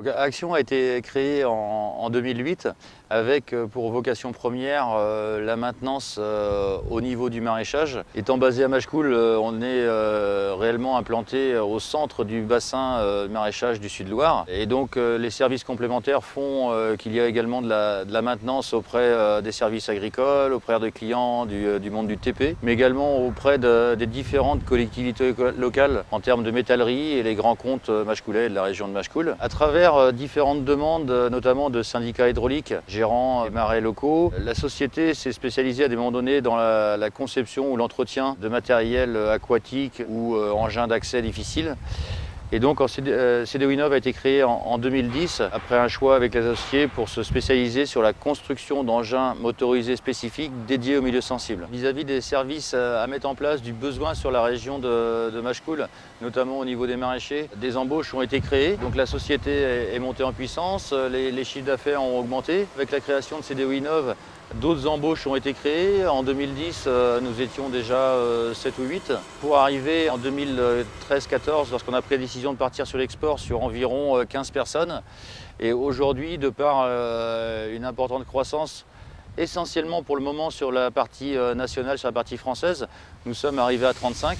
Action a été créée en 2008 avec pour vocation première la maintenance au niveau du maraîchage. Étant basé à Machecoul, on est réellement implanté au centre du bassin de maraîchage du Sud-Loire. Et donc les services complémentaires font qu'il y a également de la maintenance auprès des services agricoles, auprès des clients du monde du TP, mais également auprès des différentes collectivités locales en termes de métallerie et les grands comptes machecoulais de la région de Machecoul. À travers différentes demandes, notamment de syndicats hydrauliques gérant les marais locaux, la société s'est spécialisée à des moments donnés dans la conception ou l'entretien de matériel aquatique ou engins d'accès difficiles. Et donc CDO Innov a été créé en 2010, après un choix avec les associés pour se spécialiser sur la construction d'engins motorisés spécifiques dédiés aux milieux sensibles. Vis-à-vis des services à mettre en place, du besoin sur la région de Machecoul, notamment au niveau des maraîchers, des embauches ont été créées. Donc la société est montée en puissance, les chiffres d'affaires ont augmenté. Avec la création de CDO Innov, d'autres embauches ont été créées. En 2010, nous étions déjà 7 ou 8. Pour arriver en 2013-14, lorsqu'on a pris la décision de partir sur l'export, sur environ 15 personnes. Et aujourd'hui, de par une importante croissance, essentiellement pour le moment sur la partie nationale, sur la partie française, nous sommes arrivés à 35.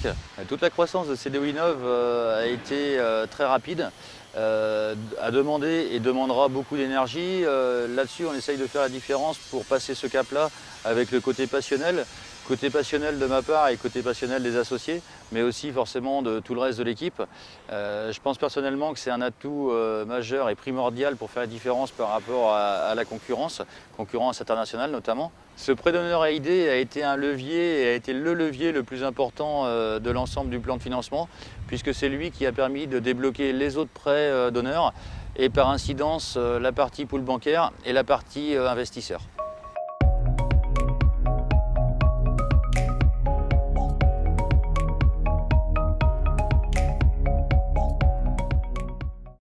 Toute la croissance de CDO Innov a été très rapide. A demandé et demandera beaucoup d'énergie. Là-dessus, on essaye de faire la différence pour passer ce cap-là avec le côté passionnel de ma part et côté passionnel des associés, mais aussi forcément de tout le reste de l'équipe. Je pense personnellement que c'est un atout majeur et primordial pour faire la différence par rapport à la concurrence internationale notamment. Ce prêt d'honneur AID a été un levier et a été le levier le plus important de l'ensemble du plan de financement, puisque c'est lui qui a permis de débloquer les autres prêts d'honneur et par incidence la partie pool bancaire et la partie investisseur.